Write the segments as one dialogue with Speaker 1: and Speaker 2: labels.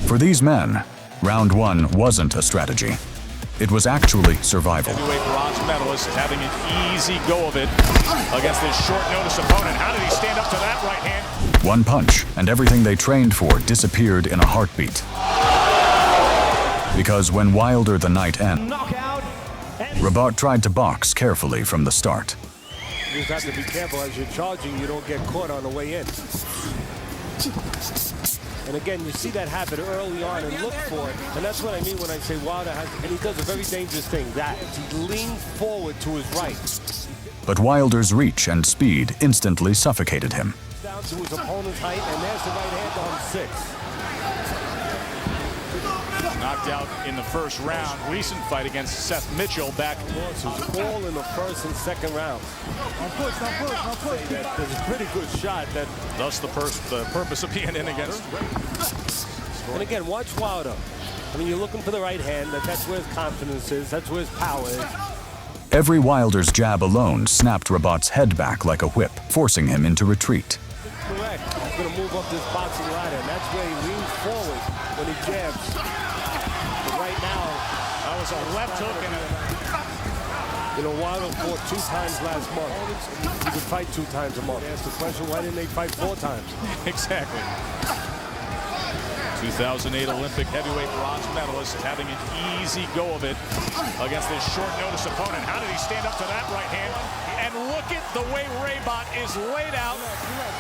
Speaker 1: For these men, round one wasn't a strategy. It was actually survival.
Speaker 2: Heavyweight bronze medalist having an easy go of it against this short-notice opponent. How did he stand up to that right hand?
Speaker 1: One punch, and everything they trained for disappeared in a heartbeat. Because when Wilder the night ended, Rabat tried to box carefully from the start.
Speaker 3: You just have to be careful as you're charging, you don't get caught on the way in. And again, you see that happen early on and look for it. And that's what I mean when I say Wilder has, and he does a very dangerous thing, that he leans forward to his right.
Speaker 1: But Wilder's reach and speed instantly suffocated him.
Speaker 3: Down to his opponent's height, and there's the right hand on 6.
Speaker 2: Knocked out in the first round. Recent fight against Seth Mitchell back.
Speaker 3: Losses all in the first and second round. There's a pretty good shot.
Speaker 2: Thus the purpose of being in against.
Speaker 3: And again, watch Wilder. I mean, you're looking for the right hand. That's where his confidence is. That's where his power is.
Speaker 1: Every Wilder's jab alone snapped Rabat's head back like a whip, forcing him into retreat.
Speaker 3: Correct. He's going to move up this boxing ladder, and that's where he leans forward when he jabs. Right now,
Speaker 2: that was a left hook and a...
Speaker 3: You know, Wilder fought 2 times last month. You could fight 2 times a month. Ask the question, why didn't they fight 4 times?
Speaker 2: Exactly. 2008 Olympic heavyweight bronze medalist having an easy go of it against this short-notice opponent. How did he stand up to that right hand? And look at the way Rabat is laid out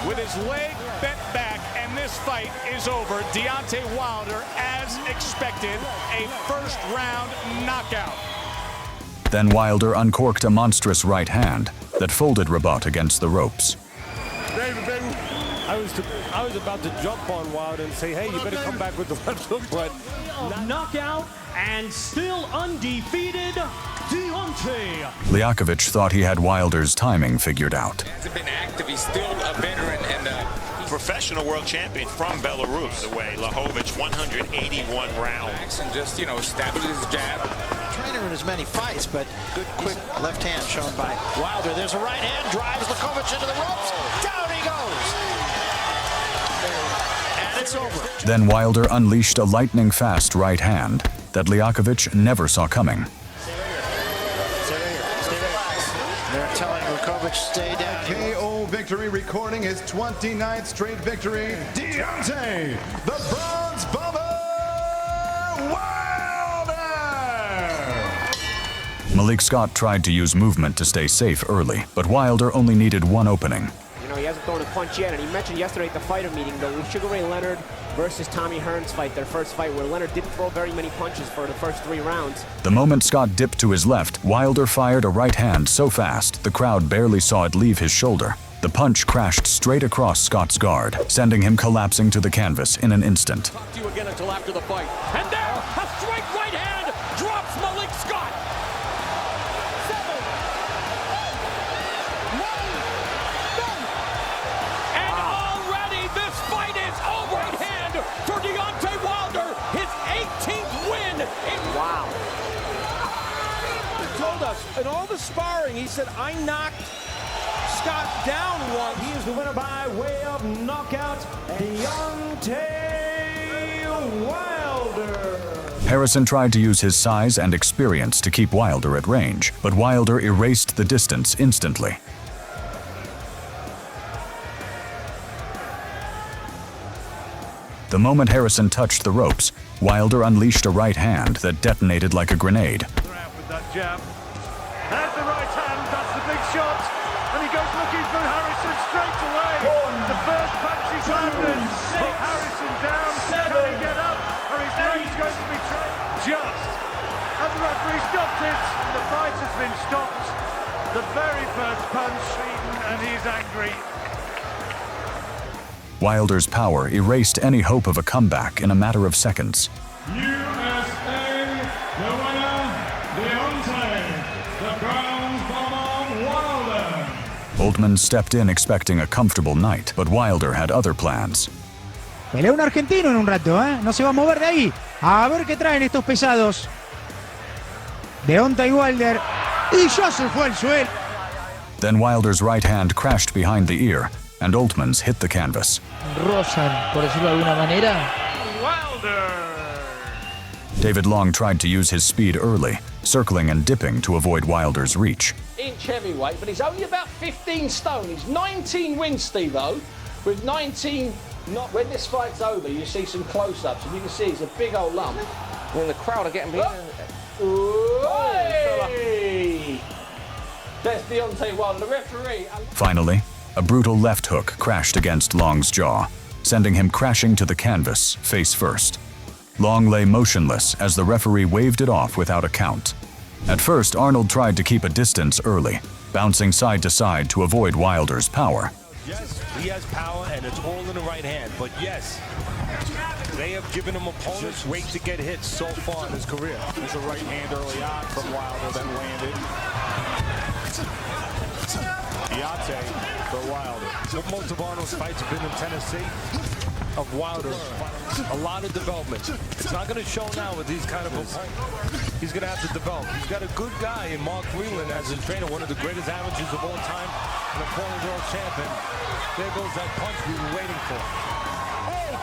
Speaker 2: with his leg bent back, and this fight is over. Deontay Wilder, as expected, a first-round knockout.
Speaker 1: Then Wilder uncorked a monstrous right hand that folded Rabat against the ropes.
Speaker 3: I was about to jump on Wilder and say, hey, you better come back with the left hook, but...
Speaker 4: Knockout and still undefeated, Deontay.
Speaker 1: Liakovic thought he had Wilder's timing figured out.
Speaker 5: He hasn't been active. He's still a veteran and a professional world champion from Belarus. The way Lahovic 181 rounds and just, established his jab.
Speaker 6: Trainer in as many fights, but good quick left hand shown by Wilder. There's a right hand, drives Lahovic into the ropes. Down he goes. And it's over.
Speaker 1: Then Wilder unleashed a lightning-fast right hand that Liakovic never saw coming.
Speaker 6: Stay right here. They're telling Lahovic stay down.
Speaker 7: KO victory, recording his 29th straight victory. Deontay, the Bronze Bomber Wilder!
Speaker 1: Malik Scott tried to use movement to stay safe early, but Wilder only needed one opening.
Speaker 8: He hasn't thrown a punch yet, and he mentioned yesterday at the fighter meeting, the Sugar Ray Leonard versus Tommy Hearns fight, their first fight, where Leonard didn't throw very many punches for the first 3 rounds.
Speaker 1: The moment Scott dipped to his left, Wilder fired a right hand so fast the crowd barely saw it leave his shoulder. The punch crashed straight across Scott's guard, sending him collapsing to the canvas in an instant.
Speaker 4: Talk to you again until after the fight. And there, a straight right hand drops Malik Scott.
Speaker 8: 7, 1,
Speaker 4: and already this fight is over. Right hand for Deontay Wilder, his 18th win.
Speaker 8: wow.
Speaker 3: He told us, in all the sparring, he said, I knocked Scott down once.
Speaker 9: He is the winner by way of knockout, Deontay Wilder.
Speaker 1: Harrison tried to use his size and experience to keep Wilder at range, but Wilder erased the distance instantly. The moment Harrison touched the ropes, Wilder unleashed a right hand that detonated like a grenade.
Speaker 9: With that jab. There's the right hand, that's the big shot. And he goes looking for Harrison straight away. The first punch is landed. Harrison down. Can he get up? Or his leg's going to be just. And the referee stopped it. The fight has been stopped. The very first punch, and he's angry.
Speaker 1: Wilder's power erased any hope of a comeback in a matter of seconds.
Speaker 9: USA, the winner, Deontay, the Bronze Bomber Wilder.
Speaker 1: Oldman stepped in expecting a comfortable night, but Wilder had other plans.
Speaker 10: Pelea un argentino en un rato, ¿eh? No se va a mover de ahí. A ver qué traen estos pesados. Deontay Wilder. Y ya se fue al suelo.
Speaker 1: Then Wilder's right hand crashed behind the ear, and Oldman's hit the canvas.
Speaker 10: Rozan, por decirlo de alguna manera.
Speaker 9: Wilder Wilder.
Speaker 1: David Long tried to use his speed early, circling and dipping to avoid Wilder's reach.
Speaker 11: Inch heavyweight, but he's only about 15 stone. He's 19 wins, Steve-O, with 19 not. When this fight's over, you see some close-ups, and you can see he's a big old lump.
Speaker 8: When the crowd are getting behind.
Speaker 11: Hey! That's Deontay Wilder, the referee.
Speaker 1: Finally, a brutal left hook crashed against Long's jaw, sending him crashing to the canvas, face first. Long lay motionless as the referee waved it off without a count. At first, Arnold tried to keep a distance early, bouncing side to side to avoid Wilder's power.
Speaker 3: Yes, he has power, and it's all in the right hand. But yes, they have given him opponents weight to get hit so far in his career.
Speaker 2: There's a right hand early on from Wilder that landed. Deontay for Wilder.
Speaker 3: Most of Arnold's fights have been in Tennessee. Of Wilder, a lot of development. It's not going to show now with these kind of opponents. He's going to have to develop. He's got a good guy in Mark Greenland as his trainer, one of the greatest amateurs of all time, and a former world champion. There goes that punch we were waiting for.
Speaker 2: 8,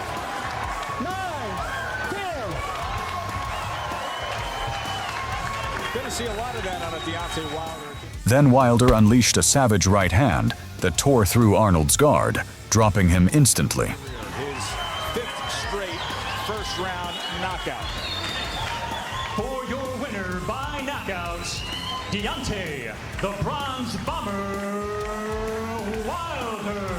Speaker 2: 9, 10. Going to see a lot of that out of Deontay Wilder.
Speaker 1: Then Wilder unleashed a savage right hand that tore through Arnold's guard, dropping him instantly.
Speaker 2: His 5th straight first-round knockout.
Speaker 9: For your winner by knockout, Deontay, the Bronze Bomber Wilder.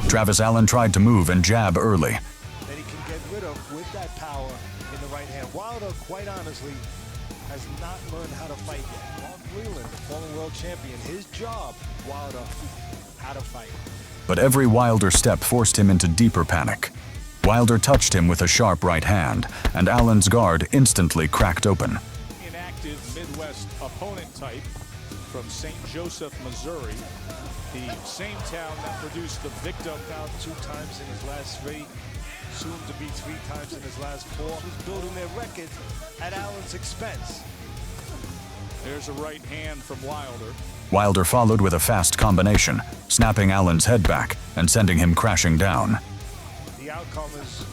Speaker 1: Travis Allen tried to move and jab early.
Speaker 3: That he can get rid of with that power in the right hand. Wilder, quite honestly, has not learned how to fight yet. Mark Greenland, the former world champion, his job, Wilder, how to fight.
Speaker 1: But every Wilder step forced him into deeper panic. Wilder touched him with a sharp right hand, and Allen's guard instantly cracked open.
Speaker 2: Inactive Midwest opponent type from St. Joseph, Missouri, the same town that produced the victim.
Speaker 3: Out 2 times in his last 3, soon to be 3 times in his last 4. He's building their record at Allen's expense.
Speaker 2: There's a right hand from Wilder.
Speaker 1: Wilder followed with a fast combination, snapping Allen's head back and sending him crashing down.
Speaker 3: The outcome is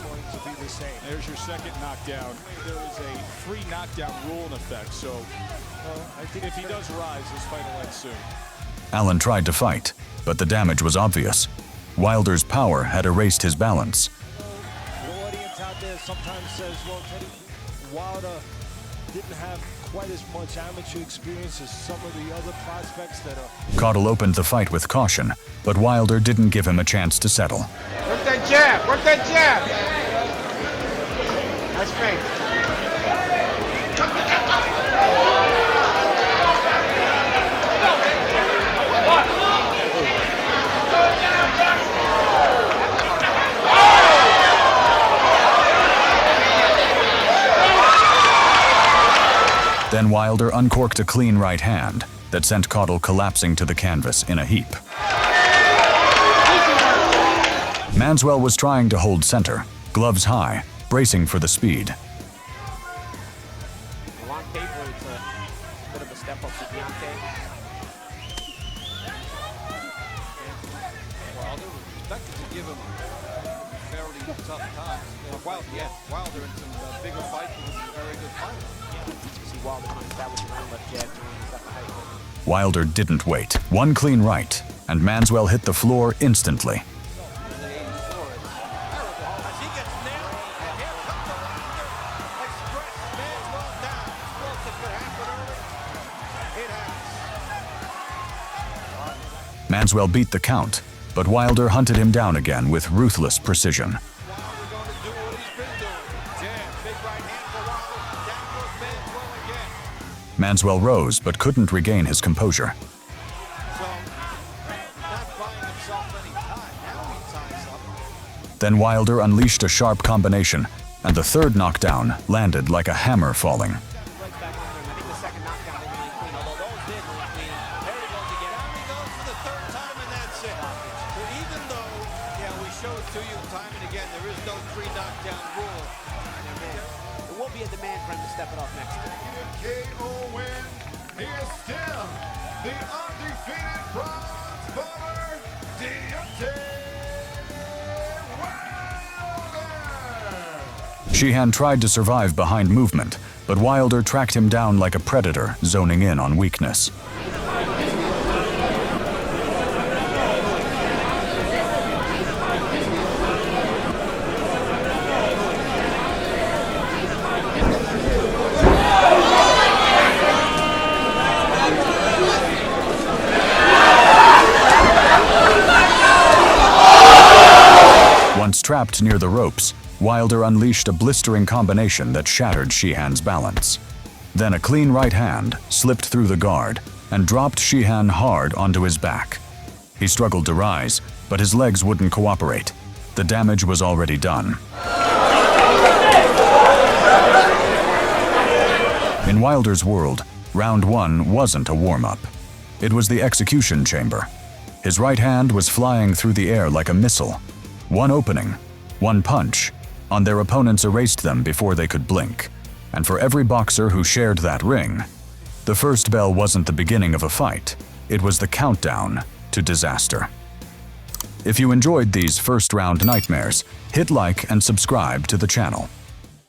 Speaker 3: going to be the same.
Speaker 2: There's your second knockdown. There is a free knockdown rule in effect, so
Speaker 3: I think
Speaker 2: if he does rise, this fight will end soon.
Speaker 1: Allen tried to fight, but the damage was obvious. Wilder's power had erased his balance.
Speaker 3: The audience out there sometimes says, well, Teddy, Wilder didn't have quite as much amateur experience as some of the other prospects that are...
Speaker 1: Caudle opened the fight with caution, but Wilder didn't give him a chance to settle.
Speaker 11: Work that jab, work that jab. That's great.
Speaker 1: Then Wilder uncorked a clean right hand that sent Caudle collapsing to the canvas in a heap. Manswell was trying to hold center, gloves high, bracing for the speed.
Speaker 8: On paper, it's a bit of a step up for Deontay.
Speaker 12: Wilder was expected to give him fairly tough times. Wilder in some bigger fights was a very good fighter.
Speaker 8: Wilder trying to establish around left jab.
Speaker 1: Wilder didn't wait. One clean right, and Manswell hit the floor instantly. Manswell beat the count, but Wilder hunted him down again with ruthless precision. Manswell rose but couldn't regain his composure. Then Wilder unleashed a sharp combination, and the third knockdown landed like a hammer falling.
Speaker 8: Step it off next.
Speaker 7: KO win. He is still the undefeated Bronze Bomber, Deontay Wilder.
Speaker 1: Sheehan tried to survive behind movement, but Wilder tracked him down like a predator, zoning in on weakness. Once trapped near the ropes, Wilder unleashed a blistering combination that shattered Sheehan's balance. Then a clean right hand slipped through the guard and dropped Sheehan hard onto his back. He struggled to rise, but his legs wouldn't cooperate. The damage was already done. In Wilder's world, round 1 wasn't a warm-up. It was the execution chamber. His right hand was flying through the air like a missile. One opening, one punch, on their opponents erased them before they could blink. And for every boxer who shared that ring, the first bell wasn't the beginning of a fight, it was the countdown to disaster. If you enjoyed these first round nightmares, hit like and subscribe to the channel.